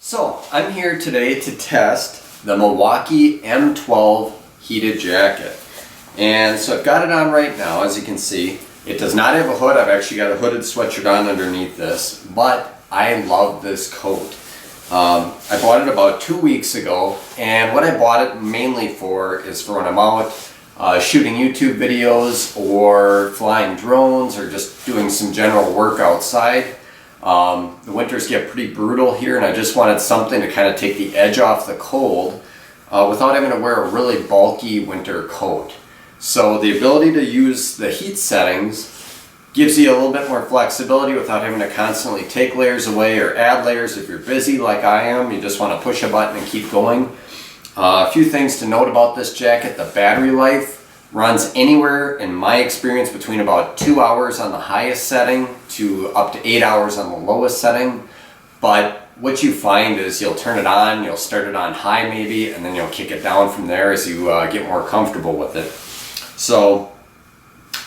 So I'm here today to test the Milwaukee M12 heated jacket. And so I've got it on right now, as you can see. It does not have a hood. I've actually got a hooded sweatshirt on underneath this, but I love this coat. I bought it about 2 weeks ago, and what I bought it mainly for is for when I'm out shooting YouTube videos or flying drones or just doing some general work outside. The winters get pretty brutal here, and I just wanted something to kind of take the edge off the cold without having to wear a really bulky winter coat. So the ability to use the heat settings gives you a little bit more flexibility without having to constantly take layers away or add layers. If you're busy like I am, you just want to push a button and keep going. A few things to note about this jacket: the battery life runs anywhere, in my experience, between about 2 hours on the highest setting to up to 8 hours on the lowest setting. But what you find is you'll turn it on, you'll start it on high maybe, and then you'll kick it down from there as you get more comfortable with it. So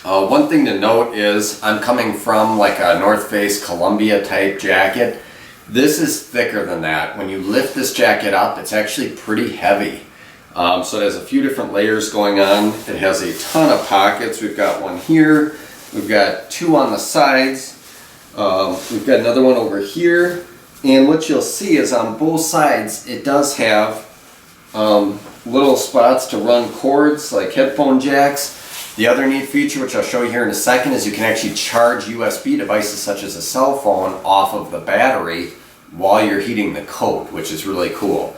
one thing to note is I'm coming from like a North Face Columbia type jacket. This is thicker than that. When you lift this jacket up, it's actually pretty heavy. So it has a few different layers going on. It has a ton of pockets. We've got one here. We've got two on the sides. We've got another one over here. And what you'll see is on both sides, it does have little spots to run cords like headphone jacks. The other neat feature, which I'll show you here in a second, is you can actually charge USB devices such as a cell phone off of the battery while you're heating the coat, which is really cool.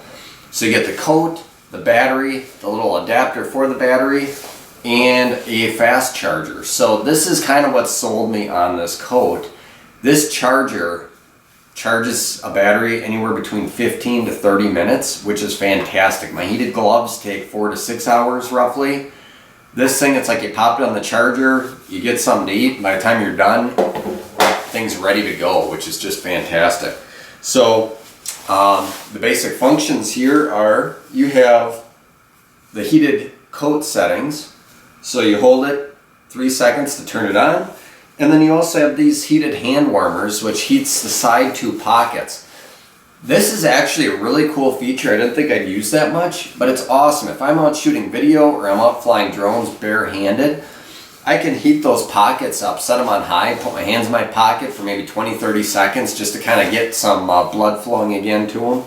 So you get the coat, the battery, the little adapter for the battery, and a fast charger. So this is kind of what sold me on this coat. This charger charges a battery anywhere between 15 to 30 minutes, which is fantastic. My heated gloves take 4 to 6 hours roughly. This thing, it's like you pop it on the charger, you get something to eat, and by the time you're done, thing's ready to go, which is just fantastic. So the basic functions here are, you have the heated coat settings. So you hold it 3 seconds to turn it on. And then you also have these heated hand warmers, which heats the side two pockets. This is actually a really cool feature. I didn't think I'd use that much, but it's awesome. If I'm out shooting video or I'm out flying drones barehanded, I can heat those pockets up, set them on high, put my hands in my pocket for maybe 20-30 seconds just to kind of get some blood flowing again to them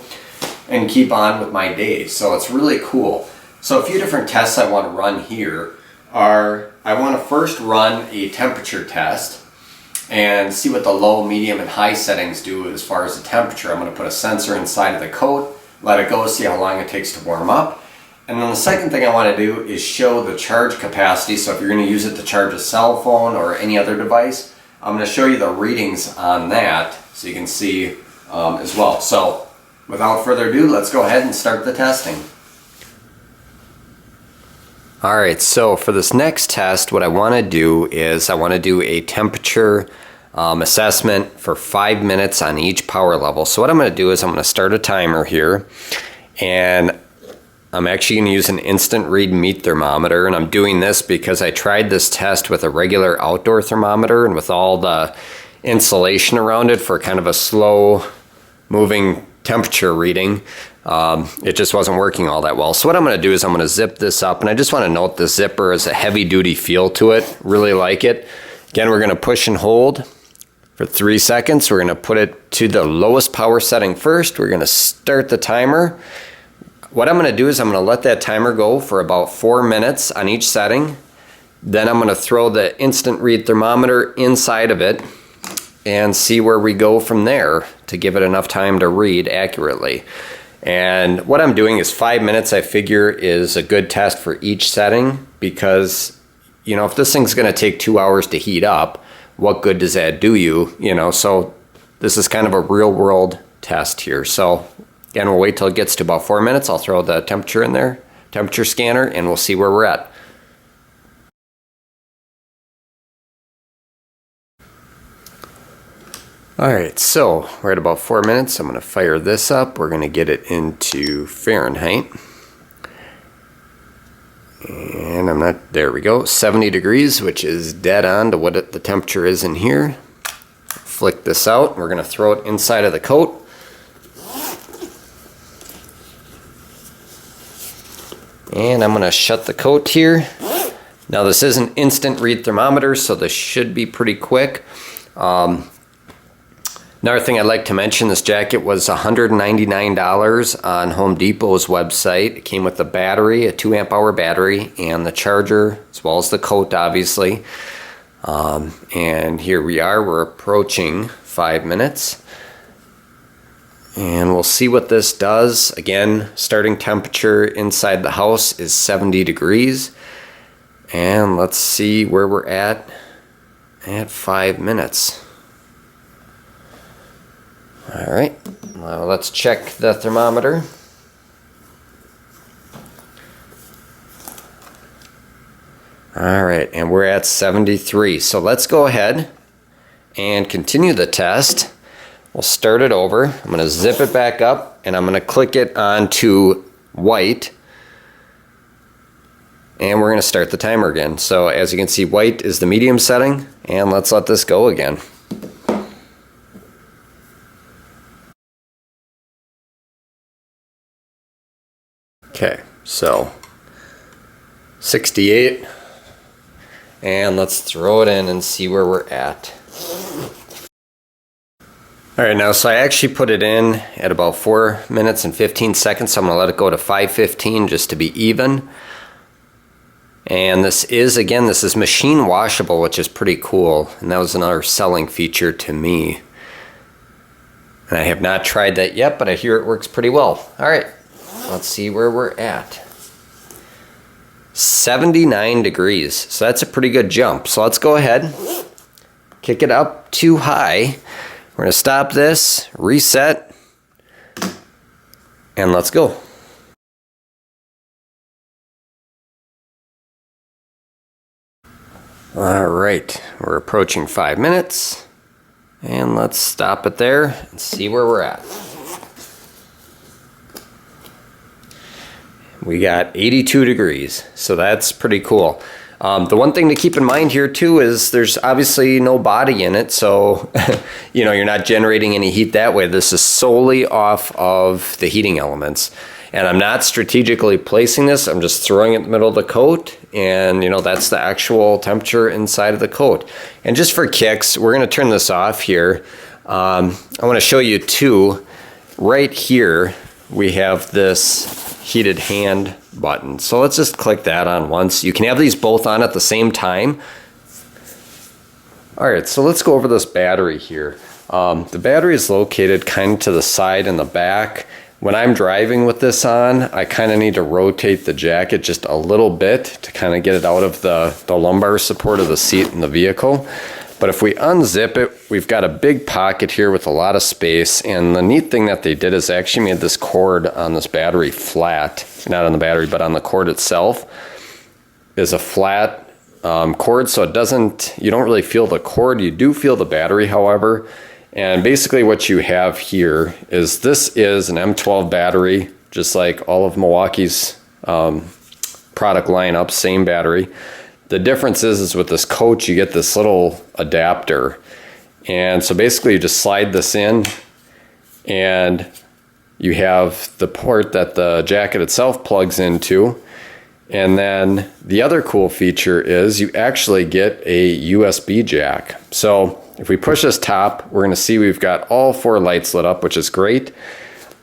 and keep on with my day. So it's really cool. So a few different tests I want to run here are, I want to first run a temperature test and see what the low, medium, and high settings do as far as the temperature. I'm going to put a sensor inside of the coat, let it go, see how long it takes to warm up. And then the second thing I want to do is show the charge capacity. So if you're going to use it to charge a cell phone or any other device, I'm going to show you the readings on that so you can see as well. So without further ado, let's go ahead and start the testing. Alright, so for this next test, what I want to do is I want to do a temperature assessment for 5 minutes on each power level. So what I'm going to do is I'm going to start a timer here, and I'm actually going to use an instant read meat thermometer, and I'm doing this because I tried this test with a regular outdoor thermometer and with all the insulation around it for kind of a slow moving temperature reading. It just wasn't working all that well. So what I'm going to do is I'm going to zip this up, and I just want to note the zipper has a heavy duty feel to it. Really like it. Again, we're going to push and hold for 3 seconds. We're going to put it to the lowest power setting first. We're going to start the timer. What I'm going to do is I'm going to let that timer go for about 4 minutes on each setting. Then I'm going to throw the instant read thermometer inside of it and see where we go from there to give it enough time to read accurately. And what I'm doing is 5 minutes, I figure, is a good test for each setting, because, you know, if this thing's going to take 2 hours to heat up, what good does that do you? You know, so this is kind of a real world test here. So again, we'll wait till it gets to about 4 minutes. I'll throw the temperature in there, temperature scanner, and we'll see where we're at. Alright, so we're at about 4 minutes. I'm going to fire this up. We're going to get it into Fahrenheit. And there we go, 70 degrees, which is dead on to what the temperature is in here. Flick this out. We're going to throw it inside of the coat. And I'm gonna shut the coat here. Now this is an instant read thermometer, so this should be pretty quick. Another thing I'd like to mention, this jacket was $199 on Home Depot's website. It came with the battery, a 2-amp-hour battery, and the charger, as well as the coat, obviously. And here we are, we're approaching 5 minutes. And we'll see what this does. Again, starting temperature inside the house is 70 degrees. And let's see where we're at 5 minutes. All right, now let's check the thermometer. All right, and we're at 73. So let's go ahead and continue the test. We'll start it over. I'm gonna zip it back up and I'm gonna click it onto white. And we're gonna start the timer again. So as you can see, white is the medium setting, and let's let this go again. Okay, so 68, and let's throw it in and see where we're at. All right, now, so I actually put it in at about 4 minutes and 15 seconds, so I'm gonna let it go to 5:15 just to be even. And this is machine washable, which is pretty cool, and that was another selling feature to me. And I have not tried that yet, but I hear it works pretty well. All right. Let's see where we're at. 79 degrees. So that's a pretty good jump. So let's go ahead, kick it up too high. We're gonna stop this, reset, and let's go. All right, we're approaching 5 minutes, and let's stop it there and see where we're at. We got 82 degrees, so that's pretty cool. The one thing to keep in mind here too is there's obviously no body in it, so you're not generating any heat that way. This is solely off of the heating elements. And I'm not strategically placing this, I'm just throwing it in the middle of the coat, and that's the actual temperature inside of the coat. And just for kicks, we're gonna turn this off here. I wanna show you too, right here, we have this heated hand button. So let's just click that on once. You can have these both on at the same time. All right, so let's go over this battery here. The battery is located kind of to the side and the back. When I'm driving with this on, I kind of need to rotate the jacket just a little bit to kind of get it out of the lumbar support of the seat in the vehicle. But if we unzip it, we've got a big pocket here with a lot of space, and the neat thing that they did is they actually made this cord on this battery flat, not on the battery, but on the cord itself is a flat cord, so you don't really feel the cord. You do feel the battery, however, and basically what you have here is this is an M12 battery, just like all of Milwaukee's product lineup, same battery. The difference is with this coach, you get this little adapter. And so basically you just slide this in and you have the port that the jacket itself plugs into. And then the other cool feature is you actually get a USB jack. So if we push this top, we're gonna see we've got all 4 lights lit up, which is great.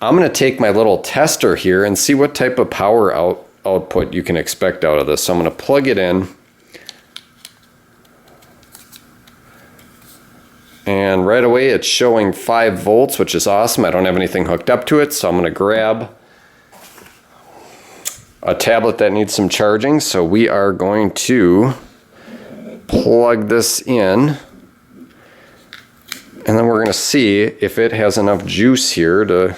I'm gonna take my little tester here and see what type of power output you can expect out of this. So I'm gonna plug it in. And right away it's showing 5 volts, which is awesome. I don't have anything hooked up to it, so I'm gonna grab a tablet that needs some charging. So we are going to plug this in, and then we're gonna see if it has enough juice here to,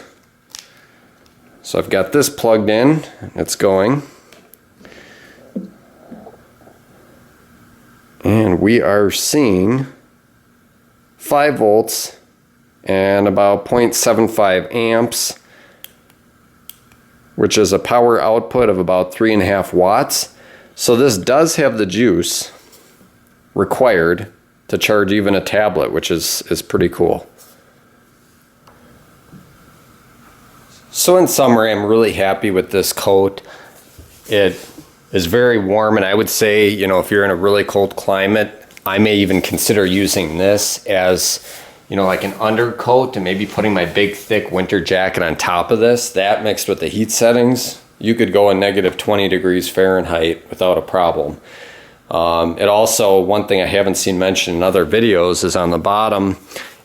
so I've got this plugged in, it's going. And we are seeing 5 volts and about 0.75 amps, which is a power output of about 3.5 watts. So this does have the juice required to charge even a tablet, which is pretty cool. So in summary, I'm really happy with this coat. It is very warm, and I would say, you know, if you're in a really cold climate, I may even consider using this as, you know, like an undercoat and maybe putting my big thick winter jacket on top of this. That mixed with the heat settings, you could go in negative 20 degrees Fahrenheit without a problem. It also, one thing I haven't seen mentioned in other videos is on the bottom,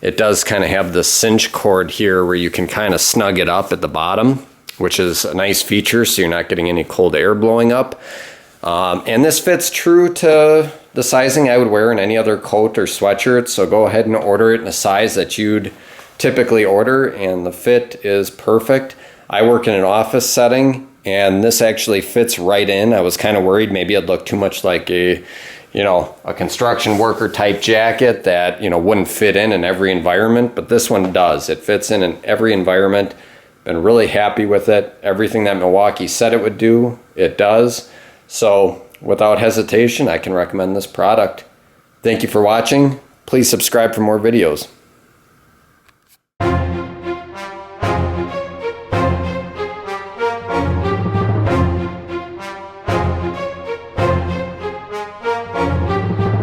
it does kind of have the cinch cord here where you can kind of snug it up at the bottom, which is a nice feature so you're not getting any cold air blowing up. And this fits true to the sizing I would wear in any other coat or sweatshirt, so go ahead and order it in a size that you'd typically order, and the fit is perfect. I work in an office setting, and this actually fits right in. I was kind of worried maybe it'd look too much like a, you know, a construction worker type jacket that, you know, wouldn't fit in every environment, but this one does. It fits in every environment. Been really happy with it. Everything that Milwaukee said it would do, it does. So without hesitation, I can recommend this product. Thank you for watching. Please subscribe for more videos.